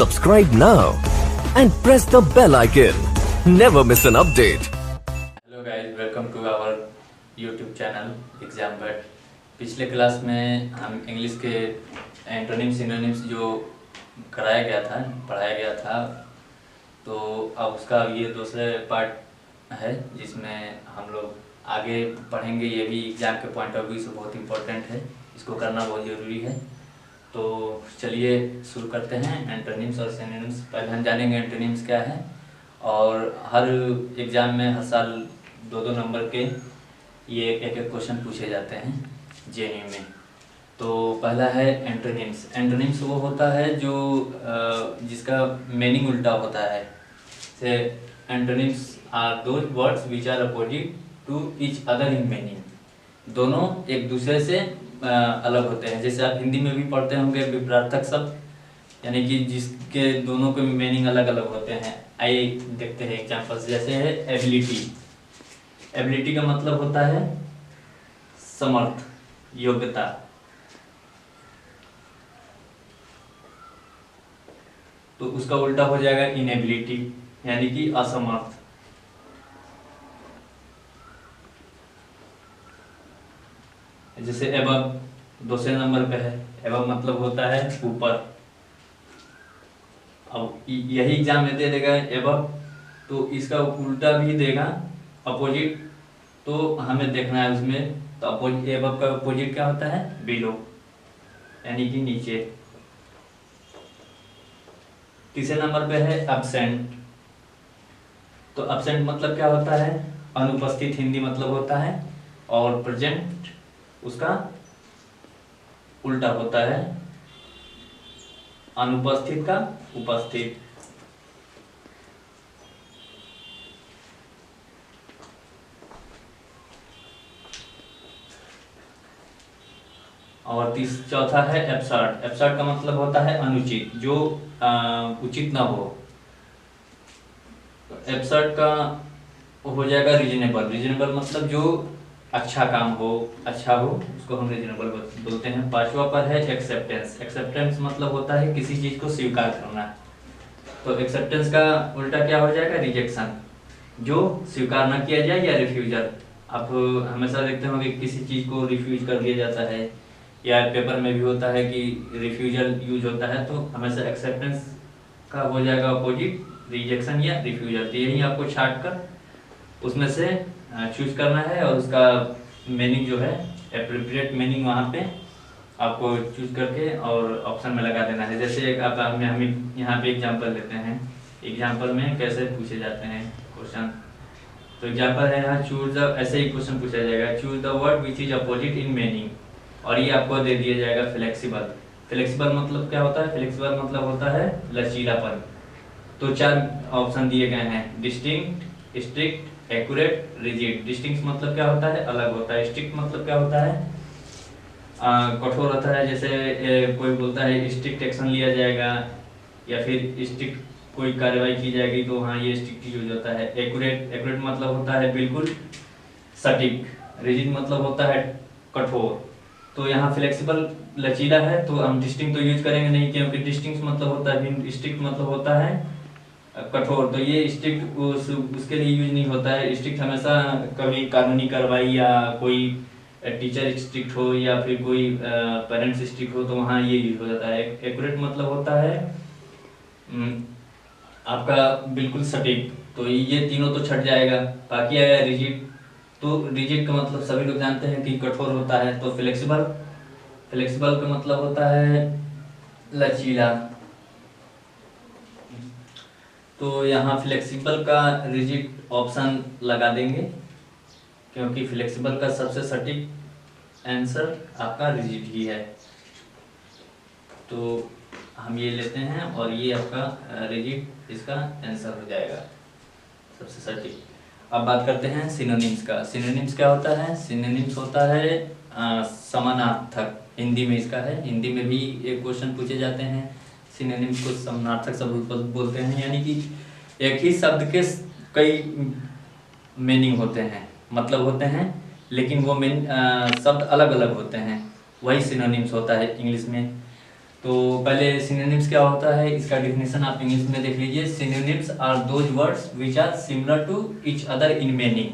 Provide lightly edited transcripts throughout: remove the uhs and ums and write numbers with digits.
Subscribe now and press the bell icon. Never miss an update. Hello guys, welcome to our YouTube channel exam bet. पिछले class में हम English के antonyms synonyms जो कराया गया था, पढ़ाया गया था, तो अब उसका ये दूसरे पार्ट है जिसमें हम लोग आगे पढ़ेंगे। ये भी एग्ज़ाम के पॉइंट ऑफ व्यू से बहुत इंपॉर्टेंट है, इसको करना बहुत ज़रूरी है। तो चलिए शुरू करते हैं एंटोनिम्स और सिनोनिम्स। पहले हम जानेंगे एंटोनिम्स क्या है, और हर एग्ज़ाम में हर साल 2-2 नंबर के ये एक क्वेश्चन पूछे जाते हैं जेईई में। तो पहला है एंटोनिम्स। एंटोनिम्स वो होता है जो जिसका मीनिंग उल्टा होता है। से antonyms are those words which are opposite to each other in meaning. दोनों एक दूसरे से अलग होते हैं। जैसे आप हिंदी में भी पढ़ते होंगे विपरीतार्थक शब्द, यानी कि जिसके दोनों के मीनिंग अलग अलग होते हैं। आइए देखते हैं एग्जांपल्स। जैसे है एबिलिटी। एबिलिटी का मतलब होता है समर्थ, योग्यता। तो उसका उल्टा हो जाएगा इनएबिलिटी, यानी कि असमर्थ। जैसे एबव दूसरे नंबर पे है। एबव मतलब होता है ऊपर। अब यही एग्जाम में दे देगा एबव, तो इसका उल्टा भी देगा अपोजिट। तो हमें देखना है उसमें, तो अपोजिट एबव का अपोजिट क्या होता है बिलो, यानी कि नीचे। तीसरे नंबर पे है एब्सेंट। तो एब्सेंट मतलब क्या होता है अनुपस्थित, हिंदी मतलब होता है। और प्रेजेंट उसका उल्टा होता है अनुपस्थित का उपस्थित। और चौथा है एब्सर्ड। एब्सर्ड का मतलब होता है अनुचित, जो उचित ना हो। तो एब्सर्ड का हो जाएगा रीजनेबल। रीजनेबल मतलब जो अच्छा काम हो, अच्छा हो, उसको हम रीजनेबल बोलते हैं। पांचवा पर है एक्सेप्टेंस। एक्सेप्टेंस मतलब होता है किसी चीज को स्वीकार करना। तो एक्सेप्टेंस का उल्टा क्या हो जाएगा रिजेक्शन, जो स्वीकार ना किया जाए, या रिफ्यूजल। आप हमेशा देखते होंगे किसी चीज को रिफ्यूज कर दिया जाता है, या पेपर में भी होता है कि रिफ्यूजल यूज होता है। तो हमेशा एक्सेप्टेंस का हो जाएगा अपोजिट रिजेक्शन या रिफ्यूजल। तो यही आपको छाट कर उसमें से चूज करना है, और उसका मीनिंग जो है एप्रोप्रिएट मीनिंग वहाँ पे आपको चूज करके और ऑप्शन में लगा देना है। जैसे आप हम यहाँ पे एग्जांपल लेते हैं। एग्जांपल में कैसे पूछे जाते हैं क्वेश्चन। तो एग्जांपल है यहाँ चूज द, ऐसे ही क्वेश्चन पूछा जाएगा choose the word which is opposite in meaning, और ये आपको दे दिया जाएगा फ्लेक्सिबल। फ्लेक्सिबल मतलब क्या होता है? फ्लेक्सिबल मतलब होता है लचीलापन। तो 4 ऑप्शन दिए गए हैं, distinct, strict, accurate, rigid. Distinct मतलब क्या होता है अलग होता है। स्ट्रिक्ट मतलब क्या होता है कठोर होता है। जैसे कोई बोलता है स्ट्रिक्ट एक्शन लिया जाएगा, या फिर स्ट्रिक्ट कोई कार्रवाई की जाएगी, तो हाँ ये स्ट्रिक्ट यूज होता है। एक्यूरेट, एक्यूरेट मतलब होता है बिल्कुल सटीक। रिजिड मतलब होता है कठोर। तो यहाँ फ्लेक्सिबल लचीला है, तो हम डिस्टिंक्ट तो यूज करेंगे नहीं, क्योंकि डिस्टिंक्ट मतलब होता है, स्ट्रिक्ट मतलब होता है कठोर। तो ये स्ट्रिक्ट उसके लिए यूज नहीं होता है। स्ट्रिक्ट हमेशा कभी कानूनी कार्रवाई, या कोई टीचर स्ट्रिक्ट हो, या फिर कोई पेरेंट्स स्ट्रिक्ट हो, तो वहाँ ये यूज हो जाता है। एक्यूरेट मतलब होता है आपका बिल्कुल सटीक। तो ये तीनों तो छट जाएगा। बाकी आया रिजिड। तो रिजिड का मतलब सभी लोग जानते हैं कि कठोर होता है। तो फ्लेक्सिबल, फ्लेक्सिबल का मतलब होता है लचीला। तो यहाँ फ्लेक्सिबल का रिजिड ऑप्शन लगा देंगे, क्योंकि फ्लेक्सिबल का सबसे सटीक आंसर आपका रिजिड ही है। तो हम ये लेते हैं, और ये आपका रिजिड इसका आंसर हो जाएगा सबसे सटीक। अब बात करते हैं सिनोनिम्स का। सिनोनिम्स क्या होता है? सिनोनिम्स होता है समानार्थक। हिंदी में इसका है, हिंदी में भी एक क्वेश्चन पूछे जाते हैं। सिनोनिम्स को समानार्थक शब्द बोलते हैं, यानी कि एक ही शब्द के कई मीनिंग होते हैं, मतलब होते हैं, लेकिन वो शब्द अलग अलग होते हैं। वही सिनोनिम्स होता है इंग्लिश में। तो पहले सिनोनिम्स क्या होता है, इसका डेफिनेशन आप इंग्लिश में देख लीजिए। Synonyms are those words which are similar to each other in meaning,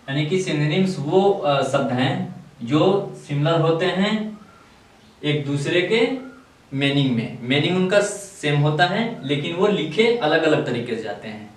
यानी कि सिनोनिम्स वो शब्द हैं जो सिमिलर होते हैं एक दूसरे के मीनिंग में। मीनिंग उनका सेम होता है लेकिन वो लिखे अलग अलग तरीके से जाते हैं।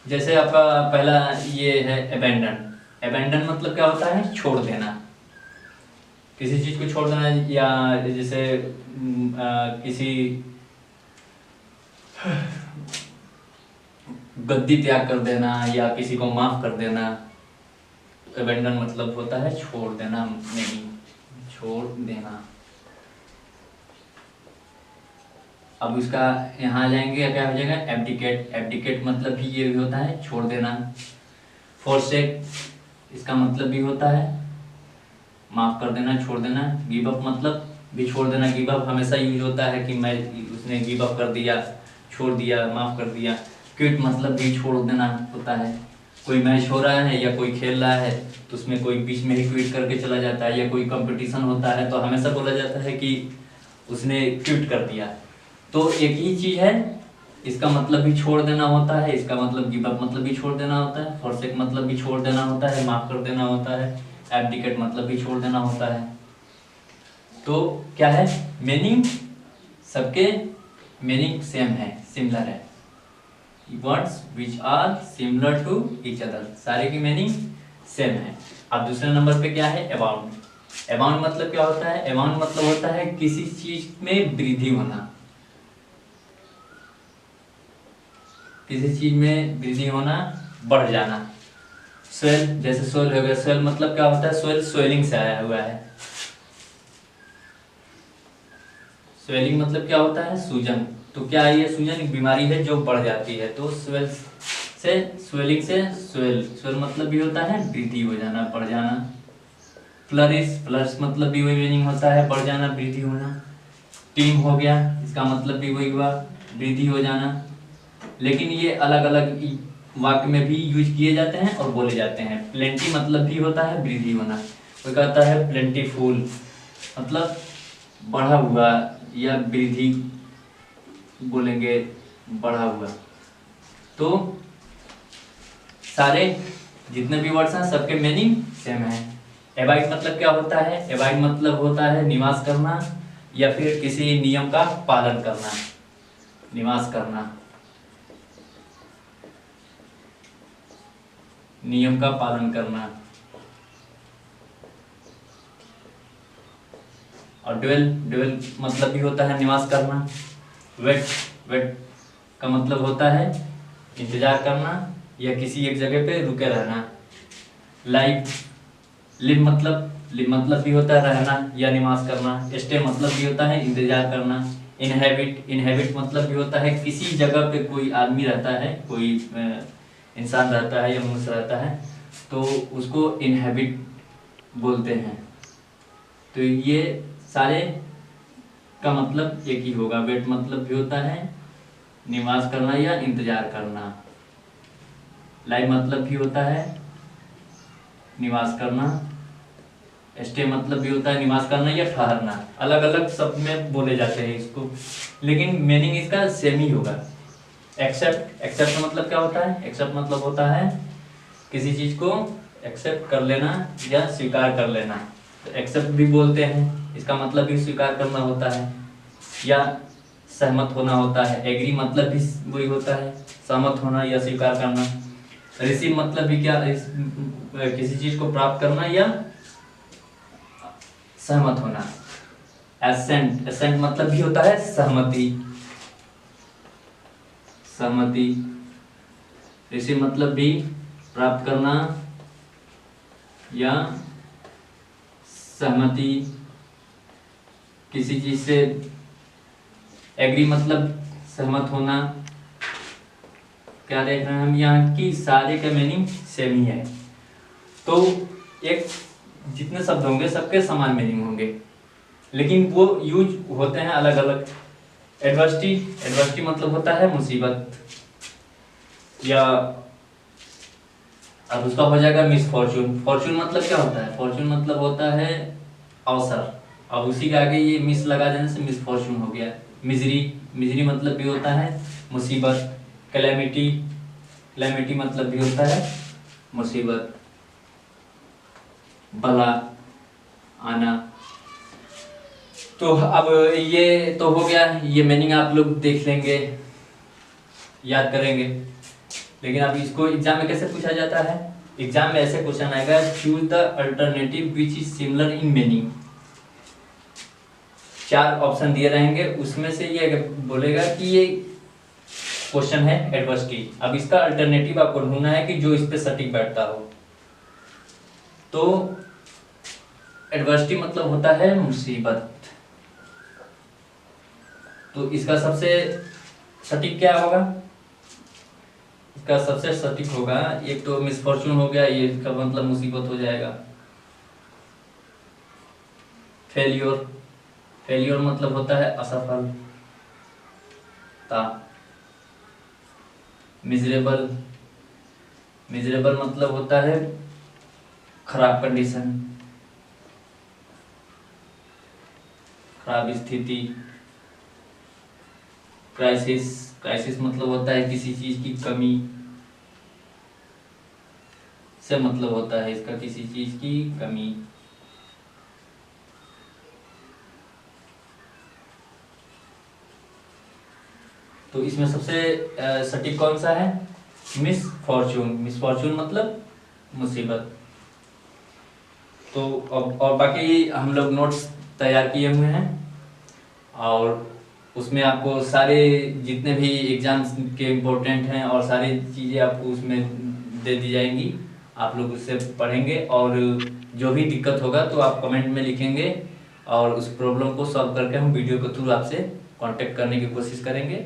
जैसे आपका पहला ये है अबैंडन। अबैंडन मतलब क्या होता है, छोड़ देना, किसी चीज को छोड़ देना, या जैसे किसी गद्दी त्याग कर देना या किसी को माफ कर देना। अबैंडन मतलब होता है छोड़ देना, नहीं छोड़ देना। अब इसका यहाँ आ जाएंगे, क्या हो जाएगा, एब्डिकेट। एब्डिकेट मतलब भी ये भी होता है छोड़ देना। फॉरसेक इसका मतलब भी होता है माफ कर देना, छोड़ देना। गिव अप मतलब भी छोड़ देना। गिव अप हमेशा यूज होता है कि मैं उसने गिव अप कर दिया, छोड़ दिया, माफ कर दिया। क्विट मतलब भी छोड़ देना होता है। कोई मैच हो रहा है या कोई खेल रहा है तो उसमें कोई बीच में ही क्विट करके चला जाता है, या कोई कंपटीशन होता है तो हमेशा बोला जाता है कि उसने क्विट कर दिया। तो एक ही चीज है, इसका मतलब भी छोड़ देना होता है, इसका मतलब गिव अप मतलब भी छोड़ देना होता है, फॉरसेक मतलब भी छोड़ देना होता है, माफ कर देना होता है, एब्डिकेट मतलब भी छोड़ देना होता है। तो क्या है, मीनिंग सबके मीनिंग सेम है, सिमिलर है। Words which are similar to each other, सारे की मीनिंग सेम है। अब दूसरे नंबर पे क्या है, अबाउंड। अबाउंड मतलब क्या होता है, अबाउंड मतलब होता है किसी चीज में वृद्धि होना, किसी चीज में वृद्धि होना, बढ़ जाना। स्वेल, जैसे स्वेल हो गया, स्वेल मतलब क्या होता है, स्वेल स्वेलिंग से आया हुआ है। स्वेलिंग मतलब क्या होता है, सूजन। तो क्या है ये सूजन, एक बीमारी है जो बढ़ जाती है। तो स्वेल से, स्वेलिंग से स्वेल, स्वेल मतलब भी होता है वृद्धि हो जाना, बढ़ जाना। फ्लरिश, फ्लरिश मतलब भी वही मीनिंग होता है, बढ़ जाना, वृद्धि होना। टीम हो गया, इसका मतलब भी वही हुआ, वृद्धि हो जाना। लेकिन ये अलग अलग वाक्य में भी यूज किए जाते हैं और बोले जाते हैं। प्लेंटी मतलब भी होता है वृद्धि होना। कोई कहता है प्लेंटीफुल मतलब बढ़ा हुआ, या वृद्धि बोलेंगे, बढ़ा हुआ। तो सारे जितने भी वर्ड्स हैं सबके मीनिंग सेम है। एबाइड मतलब क्या होता है, एबाइड मतलब होता है निवास करना या फिर किसी नियम का पालन करना, निवास करना, नियम का पालन करना। और ड्वेल, ड्वेल मतलब भी होता है निवास करना। वेट, वेट का मतलब होता है इंतजार करना या किसी एक जगह पे रुके रहना। लाइव, लिव मतलब भी होता है रहना या निवास करना। स्टे मतलब भी होता है इंतजार करना। इनहेबिट, इनहेबिट मतलब भी होता है किसी जगह पे कोई आदमी रहता है, कोई इंसान रहता है या मनुष्य रहता है तो उसको इनहेबिट बोलते हैं। तो ये सारे का मतलब एक ही होगा। वेट मतलब भी होता है निवास करना या इंतजार करना। लाइव मतलब भी होता है निवास करना। स्टे मतलब भी होता है निवास करना या ठहरना। अलग अलग शब्द में बोले जाते हैं इसको, लेकिन मीनिंग इसका सेम ही होगा। एक्सेप्ट, एक्सेप्ट मतलब क्या होता है, एक्सेप्ट मतलब होता है किसी चीज को एक्सेप्ट कर लेना या स्वीकार कर लेना। तो एक्सेप्ट भी बोलते हैं, इसका मतलब भी स्वीकार करना होता है या सहमत होना होता है। एग्री मतलब भी वही होता है सहमत होना या स्वीकार करना। रिसीव मतलब भी क्या, किसी चीज को प्राप्त करना या सहमत होना। एसेंट, एसेंट मतलब भी होता है सहमति, सहमति। रिसीव मतलब भी प्राप्त करना या सहमति किसी चीज से। एग्री मतलब सहमत होना। क्या देख रहे हैं हम यहाँ की सारे का मीनिंग सेम ही है। तो एक जितने शब्द होंगे सबके समान मीनिंग होंगे, लेकिन वो यूज होते हैं अलग अलग। एडवर्सिटी, एडवर्सिटी मतलब होता है मुसीबत या अब उसका हो जाएगा मिसफॉर्चून। फॉर्चून मतलब क्या होता है, फॉर्चून मतलब होता है अवसर, अब उसी के आगे ये मिस लगा देने से मिसफॉर्चून हो गया। मिजरी, मिजरी मतलब भी होता है मुसीबत। कैलेमिटी, कैलेमिटी मतलब भी होता है मुसीबत। बला, आना। तो अब ये तो हो गया, ये मीनिंग आप लोग देख लेंगे, याद करेंगे। लेकिन अब इसको एग्जाम में कैसे पूछा जाता है? एग्जाम में ऐसे क्वेश्चन आएगा, choose the alternative which is similar in meaning. 4 option दिए रहेंगे, उसमें से ये बोलेगा कि ये क्वेश्चन है एडवर्सिटी। अब इसका अल्टरनेटिव आपको ढूंढना है कि जो इस पे सटीक बैठता हो। तो एडवर्सिटी मतलब होता है मुसीबत। तो इसका सबसे सटीक क्या होगा? इसका सबसे सटीक होगा, एक तो मिसफॉर्चून हो गया, ये इसका मतलब मुसीबत हो जाएगा। फेल्योर, फेल्योर मतलब होता है असफलता। मिजरेबल, मिजरेबल मतलब होता है खराब कंडीशन, खराब स्थिति। क्राइसिस, क्राइसिस मतलब होता है किसी चीज की कमी से मतलब होता है इसका किसी चीज की कमी। तो इसमें सबसे सटीक कौन सा है? Miss Fortune. मिस फॉर्चून मतलब मुसीबत। तो और बाकी हम लोग नोट्स तैयार किए हुए हैं और उसमें आपको सारे जितने भी एग्जाम्स के इम्पोर्टेंट हैं और सारी चीज़ें आपको उसमें दे दी जाएंगी। आप लोग उससे पढ़ेंगे और जो भी दिक्कत होगा तो आप कमेंट में लिखेंगे और उस प्रॉब्लम को सॉल्व करके हम वीडियो के थ्रू आपसे कांटेक्ट करने की कोशिश करेंगे।